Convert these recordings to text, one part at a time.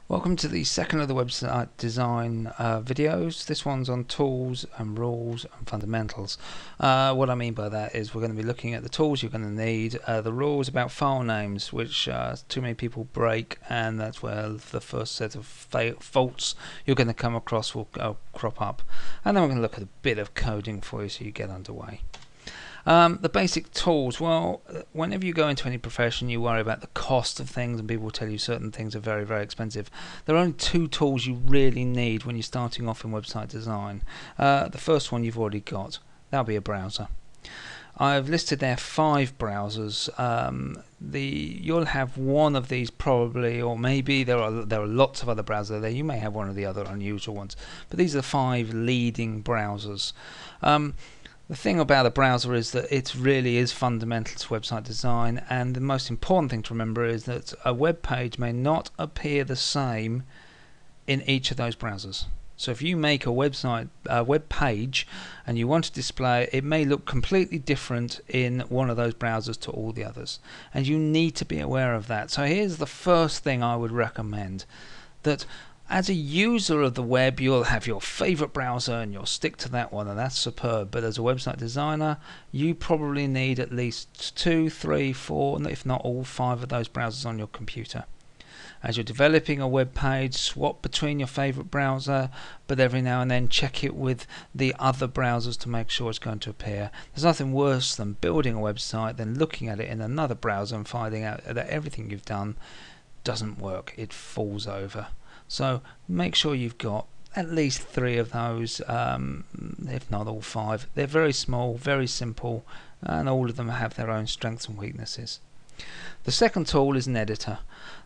Welcome to the second of the website design videos. This one's on tools and rules and fundamentals. What I mean by that is we're going to be looking at the tools you're going to need, the rules about file names, which too many people break, and that's where the first set of faults you're going to come across will crop up. And then we're going to look at a bit of coding for you so you get underway. The basic tools, well, whenever you go into any profession you worry about the cost of things, and people will tell you certain things are very, very expensive. There are only two tools you really need when you're starting off in website design. The first one you've already got, that'll be a browser. I've listed there 5 browsers. You'll have one of these probably, or maybe there are lots of other browsers there. You may have one of the other unusual ones, but these are the 5 leading browsers. The thing about a browser is that it really is fundamental to website design, and the most important thing to remember is that a web page may not appear the same in each of those browsers. So if you make a web page and you want to display, it may look completely different in one of those browsers to all the others, and you need to be aware of that. So here's the first thing I would recommend, that as a user of the web, you'll have your favorite browser and you'll stick to that one, and that's superb. But as a website designer, you probably need at least 2, 3, 4, if not all 5 of those browsers on your computer. As you're developing a web page, swap between your favorite browser, but every now and then check it with the other browsers to make sure it's going to appear. There's nothing worse than building a website, then looking at it in another browser and finding out that everything you've done doesn't work. It falls over. So make sure you've got at least 3 of those, if not all 5. They're very small, very simple, and all of them have their own strengths and weaknesses. The second tool is an editor.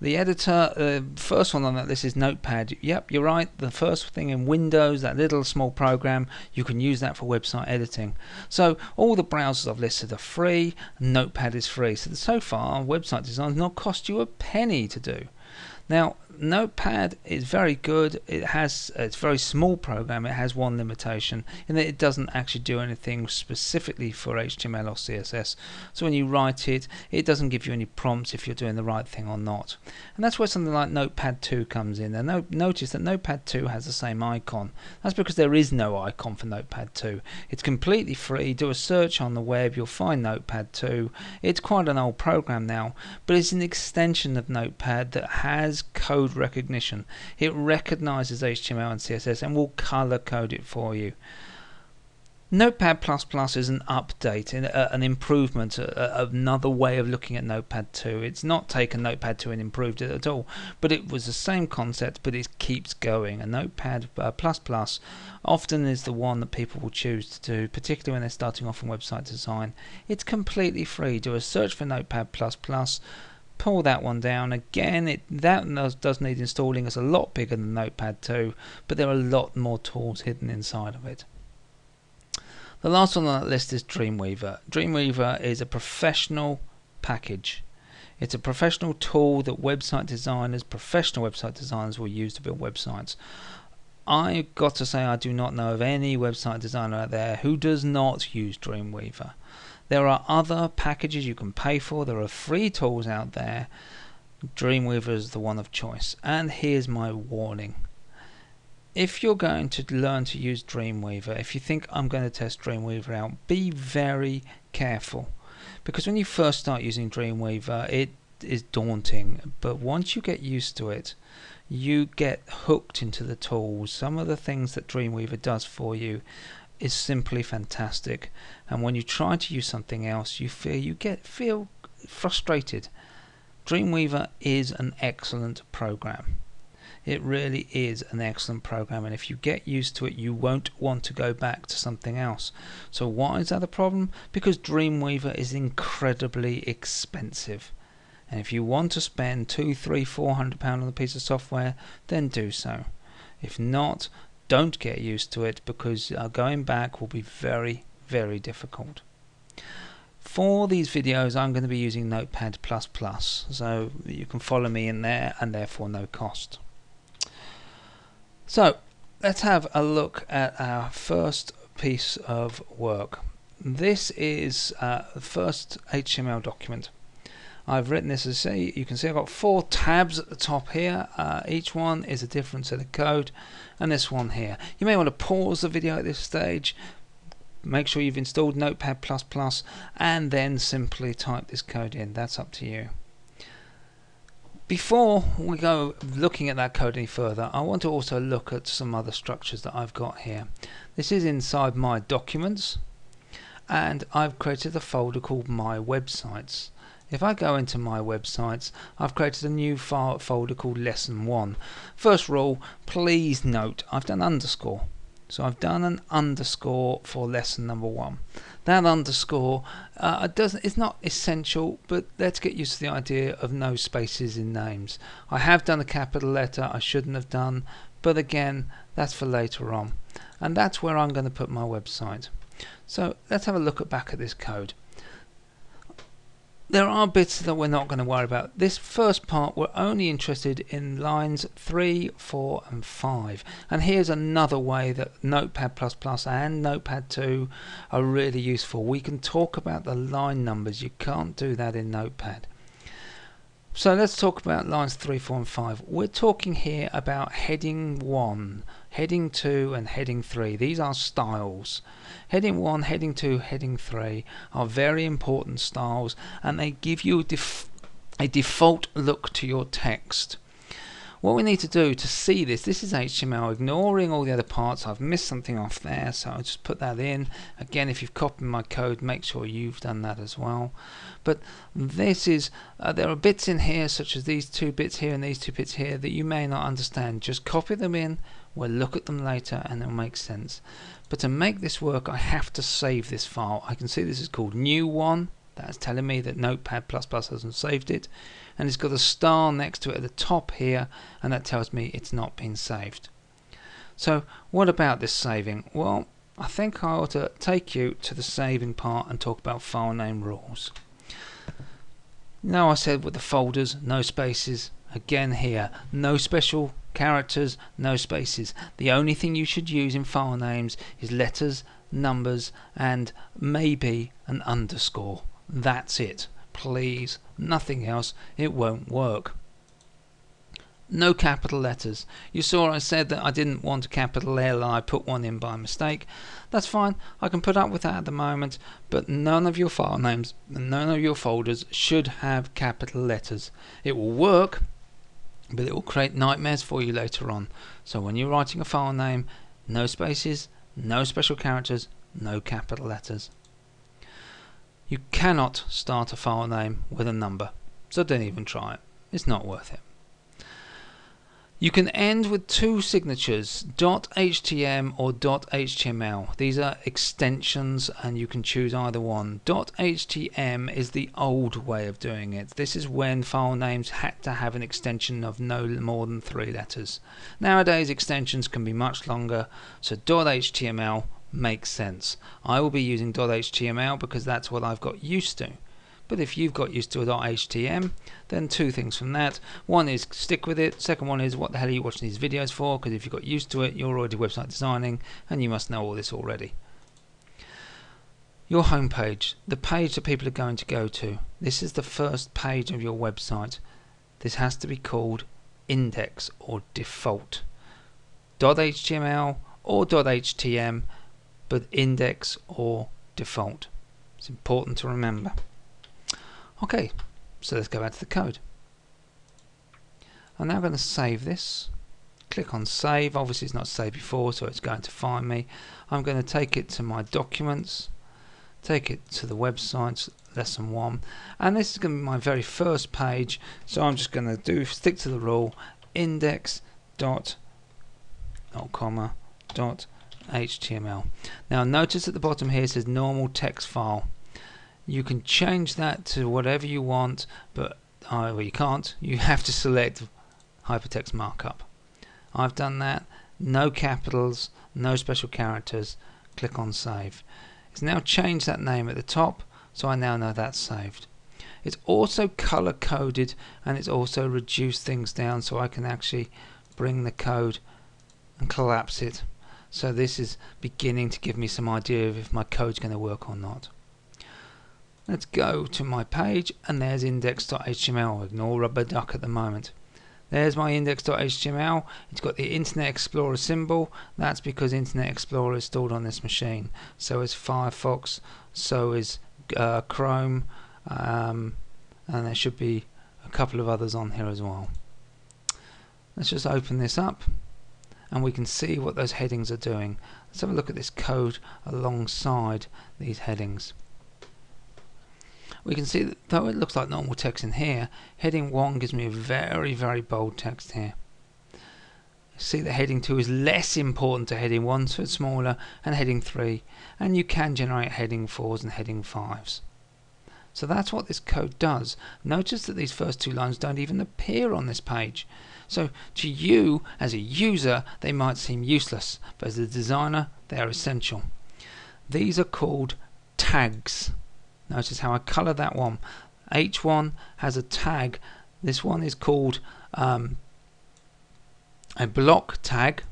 The editor, first one on that list is Notepad. Yep, you're right, the first thing in Windows, that little small program, you can use that for website editing. So all the browsers I've listed are free, Notepad is free. So far, website design has not cost you a penny to do. Now, Notepad is very good. It's a very small program. It has one limitation in that it doesn't actually do anything specifically for HTML or CSS. So when you write it, it doesn't give you any prompts if you're doing the right thing or not. And that's where something like Notepad 2 comes in. And notice that Notepad 2 has the same icon. That's because there is no icon for Notepad 2. It's completely free. Do a search on the web, you'll find Notepad 2. It's quite an old program now, but it's an extension of Notepad that has code recognition. It recognizes HTML and CSS and will color code it for you. Notepad++ is an update, an improvement, another way of looking at Notepad 2. It's not taken Notepad 2 and improved it at all, but it was the same concept, but it keeps going. And Notepad++ often is the one that people will choose to do, particularly when they're starting off in website design. It's completely free. Do a search for Notepad++. Pull that one down. Again, that does need installing. It's a lot bigger than Notepad 2, but there are a lot more tools hidden inside of it. The last one on that list is Dreamweaver. Dreamweaver is a professional package. It's a professional tool that professional website designers will use to build websites. I've got to say, I do not know of any website designer out there who does not use Dreamweaver. There are other packages you can pay for. There are free tools out there. Dreamweaver is the one of choice. And here's my warning. If you're going to learn to use Dreamweaver, if you think I'm going to test Dreamweaver out, be very careful. Because when you first start using Dreamweaver, it is daunting. But once you get used to it, you get hooked into the tools. Some of the things that Dreamweaver does for you is simply fantastic, and when you try to use something else, you feel frustrated. Dreamweaver is an excellent program. It really is an excellent program, and if you get used to it, you won't want to go back to something else. So why is that a problem? Because Dreamweaver is incredibly expensive, and if you want to spend £200, £300, £400 on a piece of software, then do so. If not, don't get used to it, because going back will be very, very difficult. For these videos, I'm going to be using Notepad++, so you can follow me in there, and therefore no cost. So let's have a look at our first piece of work. This is the first HTML document. I've written this as you can see I've got 4 tabs at the top here. Each one is a different set of code, and this one here. You may want to pause the video at this stage, make sure you've installed Notepad++, and then simply type this code in. That's up to you. Before we go looking at that code any further, I want to also look at some other structures that I've got here. This is inside my documents, and I've created a folder called My Websites. If I go into My Websites, I've created a new folder called Lesson 1. First rule, please note I've done underscore. So I've done an underscore for lesson number 1. That underscore it's not essential, but let's get used to the idea of no spaces in names. I have done a capital letter I shouldn't have done, but again, that's for later on. And that's where I'm going to put my website. So let's have a look back at this code. There are bits that we're not going to worry about. This first part, we're only interested in lines 3, 4 and 5. And here's another way that Notepad++ and Notepad 2 are really useful. We can talk about the line numbers. You can't do that in Notepad. So let's talk about lines 3, 4 and 5. We're talking here about heading 1, heading 2 and heading 3. These are styles. Heading 1, heading 2, heading 3 are very important styles, and they give you a default look to your text. What we need to do to see this is HTML, ignoring all the other parts. I've missed something off there, so I'll just put that in. Again, if you've copied my code, make sure you've done that as well. But this is, there are bits in here, such as these 2 bits here and these 2 bits here, that you may not understand. Just copy them in, we'll look at them later, and it'll make sense. But to make this work, I have to save this file. I can see this is called New One. That's telling me that Notepad++ hasn't saved it, and it's got a star next to it at the top here, and that tells me it's not been saved. So what about this saving? Well, I think I ought to take you to the saving part and talk about file name rules. Now I said with the folders, no spaces. Again here, no special characters, no spaces. The only thing you should use in file names is letters, numbers, and maybe an underscore. That's it. Please, nothing else. It won't work. No capital letters. You saw I said that I didn't want a capital L and I put one in by mistake. That's fine. I can put up with that at the moment, but none of your file names and none of your folders should have capital letters. It will work, but it will create nightmares for you later on. So when you're writing a file name, no spaces, no special characters, no capital letters. You cannot start a file name with a number, so don't even try it. It's not worth it. You can end with 2 signatures, .htm or .html. These are extensions and you can choose either one. .htm is the old way of doing it. This is when file names had to have an extension of no more than 3 letters. Nowadays extensions can be much longer, so .html makes sense. I will be using .html because that's what I've got used to. But if you've got used to a .htm, then 2 things from that. One is stick with it. Second one is what the hell are you watching these videos for? Because if you've got used to it, you're already website designing and you must know all this already. Your home page, the page that people are going to go to. This is the first page of your website. This has to be called index or default. .html or .htm, but index or default. It's important to remember. Okay, so let's go back to the code. I'm now going to save this. Click on save. Obviously it's not saved before, so it's going to find me. I'm going to take it to my documents, take it to the website, lesson 1, and this is going to be my very first page, so I'm just going to stick to the rule index dot HTML. Now notice at the bottom here it says normal text file. You can change that to whatever you want, but well, you can't. You have to select hypertext markup. I've done that. No capitals, no special characters. Click on save. It's now changed that name at the top, so I now know that's saved. It's also color coded and it's also reduced things down, so I can actually bring the code and collapse it. So this is beginning to give me some idea of if my code's going to work or not. Let's go to my page, and there's index.html. Ignore rubber duck at the moment. There's my index.html. It's got the Internet Explorer symbol. That's because Internet Explorer is stored on this machine. So is Firefox, so is Chrome, and there should be a couple of others on here as well. Let's just open this up, and we can see what those headings are doing. Let's have a look at this code alongside these headings. We can see that though it looks like normal text in here, heading 1 gives me a very, very bold text here. See that heading 2 is less important to heading 1, so it's smaller, and heading 3, and you can generate heading 4s and heading 5s. So that's what this code does. Notice that these first 2 lines don't even appear on this page. So to you as a user they might seem useless, but as a designer they are essential. These are called tags. Notice how I colour that one. H1 has a tag. This one is called a block tag,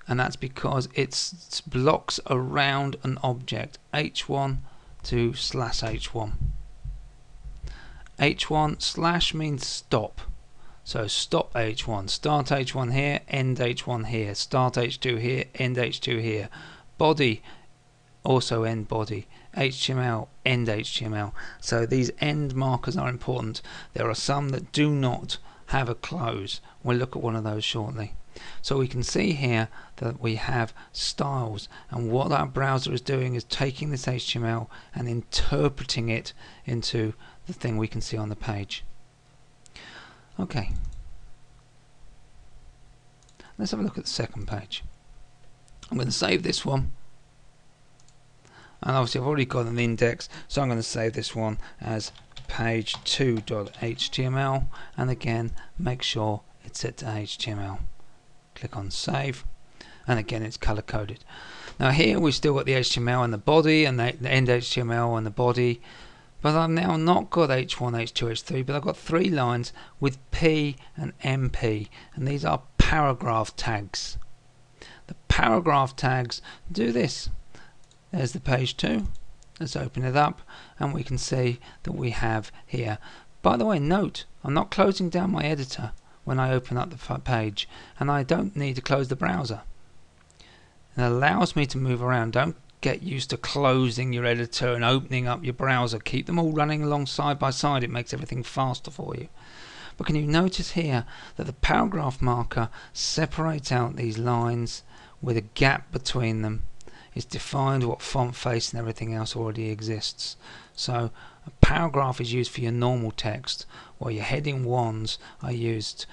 and that's because it's blocks around an object. H1 to /H1. H1 / means stop. So stop H1. Start H1 here, end H1 here. Start H2 here, end H2 here. Body, also end body. HTML, end HTML. So these end markers are important. There are some that do not have a close. We'll look at one of those shortly. So we can see here that we have styles, and what our browser is doing is taking this HTML and interpreting it into the thing we can see on the page. Okay, let's have a look at the second page. I'm going to save this one, and obviously I've already got an index, so I'm going to save this one as page2.html, and again make sure it's set to HTML. Click on save, and again it's color coded. Now here we've still got the HTML and the body, and the end HTML and the body, but I've now not got H1, H2, H3, but I've got 3 lines with P and MP, and these are paragraph tags. The paragraph tags do this. There's the page 2. Let's open it up, and we can see that we have here. By the way, note, I'm not closing down my editor when I open up the page, and I don't need to close the browser. It allows me to move around. Don't get used to closing your editor and opening up your browser. Keep them all running along side by side. It makes everything faster for you. But can you notice here that the paragraph marker separates out these lines with a gap between them? It's defined what font, face and everything else already exists. So a paragraph is used for your normal text, while your heading 1s are used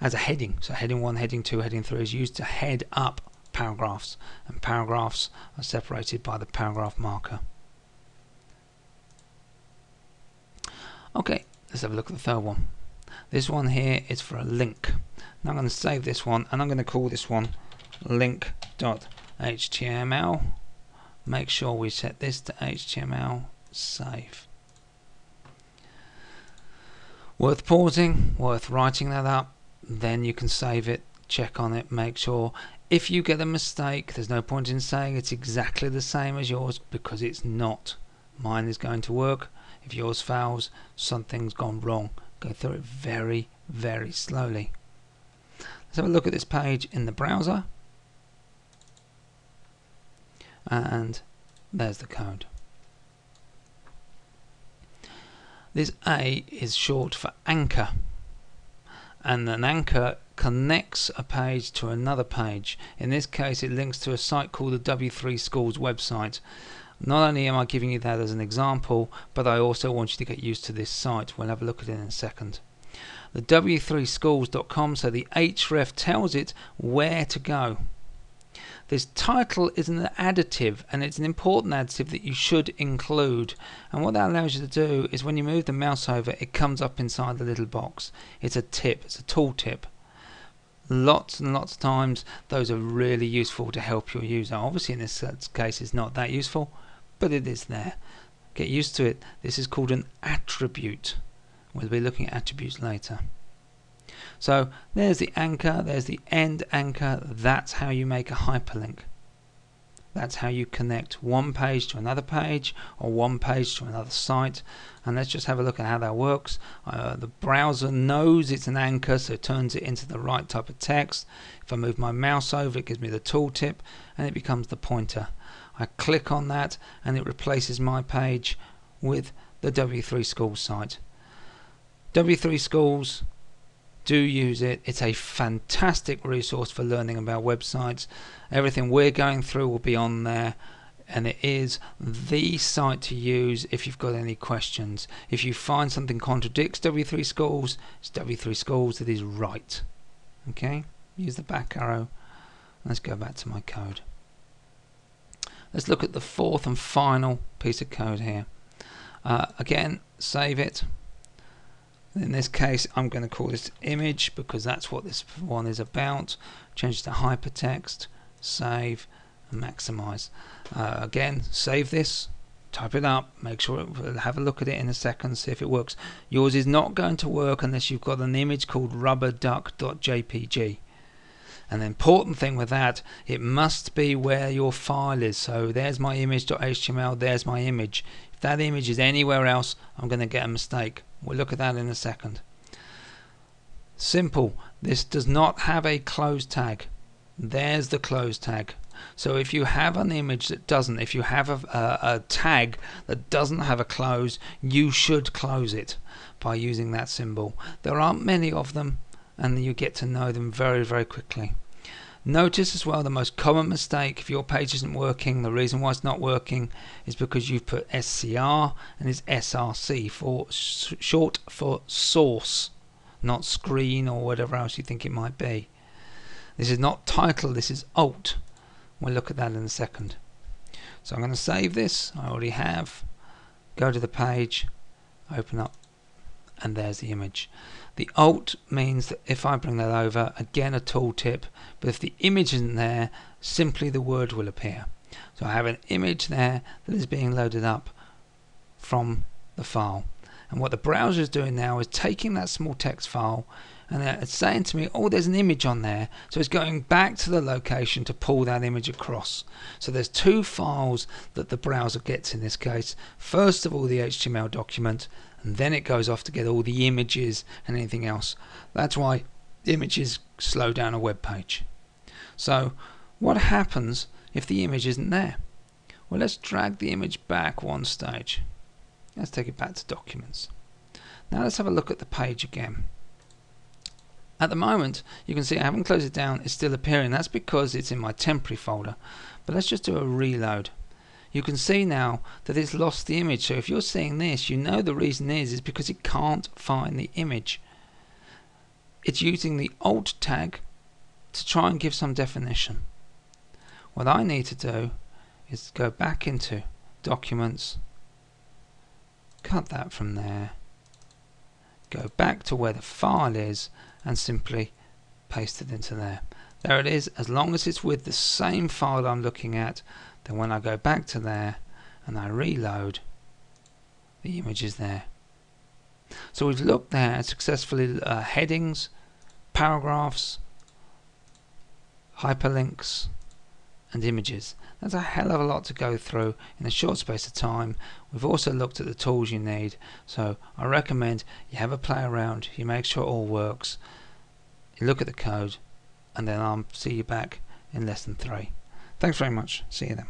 as a heading. So heading 1, heading 2, heading 3 is used to head up paragraphs, and paragraphs are separated by the paragraph marker. Okay, let's have a look at the third one. This one here is for a link. Now I'm going to save this one, and I'm going to call this one link.html. Make sure we set this to HTML. Save. Worth pausing, worth writing that up, then you can save it, check on it, make sure. If you get a mistake, there's no point in saying it's exactly the same as yours, because it's not. Mine is going to work. If yours fails, something's gone wrong. Go through it very, very slowly. Let's have a look at this page in the browser, and there's the code. This A is short for anchor, and an anchor connects a page to another page. In this case it links to a site called the W3 Schools website. Not only am I giving you that as an example, but I also want you to get used to this site. We'll have a look at it in a second. The w3schools.com, so the href tells it where to go. This title is an additive, and it's an important additive that you should include. And what that allows you to do is when you move the mouse over, it comes up inside the little box. It's a tip, it's a tool tip. Lots and lots of times those are really useful to help your user. Obviously in this case it's not that useful, but it is there. Get used to it. This is called an attribute. We'll be looking at attributes later. So there's the anchor, there's the end anchor. That's how you make a hyperlink. That's how you connect one page to another page or one page to another site. And let's just have a look at how that works. The browser knows it's an anchor, so it turns it into the right type of text. If I move my mouse over, it gives me the tooltip and it becomes the pointer. I click on that and it replaces my page with the W3 Schools site. W3 Schools, do use it. It's a fantastic resource for learning about websites. Everything we're going through will be on there, and it is the site to use if you've got any questions. If you find something contradicts W3 Schools, it's W3 Schools that is right. Okay, use the back arrow. Let's go back to my code. Let's look at the fourth and final piece of code here. Again, save it. In this case, I'm going to call this image because that's what this one is about. Change it to hypertext, save, and maximize. Again, save this, type it up, make sure have a look at it in a second, see if it works. Yours is not going to work unless you've got an image called rubberduck.jpg. And the important thing with that, it must be where your file is. So there's my image.html, there's my image. If that image is anywhere else, I'm going to get a mistake. We'll look at that in a second. Simple. This does not have a close tag. There's the close tag. So if you have an image that doesn't, if you have a tag that doesn't have a close, you should close it by using that symbol. There aren't many of them, and you get to know them very, very quickly. Notice as well the most common mistake if your page isn't working, the reason why it's not working is because you've put SCR and it's SRC for short for source, not screen or whatever else you think it might be. This is not title, this is alt. We'll look at that in a second. So I'm going to save this, I already have, go to the page, open up, and there's the image. The alt means that if I bring that over, again a tooltip, but if the image isn't there, simply the word will appear. So I have an image there that is being loaded up from the file. And what the browser is doing now is taking that small text file and it's saying to me, oh, there's an image on there. So it's going back to the location to pull that image across. So there's two files that the browser gets in this case. First of all, the HTML document, and then it goes off to get all the images and anything else. That's why images slow down a web page. So what happens if the image isn't there? Well, let's drag the image back one stage. Let's take it back to documents. Now let's have a look at the page again. At the moment, you can see I haven't closed it down, it's still appearing. That's because it's in my temporary folder. But let's just do a reload. You can see now that it's lost the image. So if you're seeing this, you know the reason is because it can't find the image. It's using the alt tag to try and give some definition. What I need to do is go back into documents, cut that from there, go back to where the file is and simply paste it into there. There it is. As long as it's with the same file I'm looking at, then when I go back to there and I reload, the image is there. So we've looked there at successfully headings, paragraphs, hyperlinks and images. That's a hell of a lot to go through in a short space of time. We've also looked at the tools you need, so I recommend you have a play around, you make sure it all works, you look at the code, and then I'll see you back in lesson 3. Thanks very much. See you then.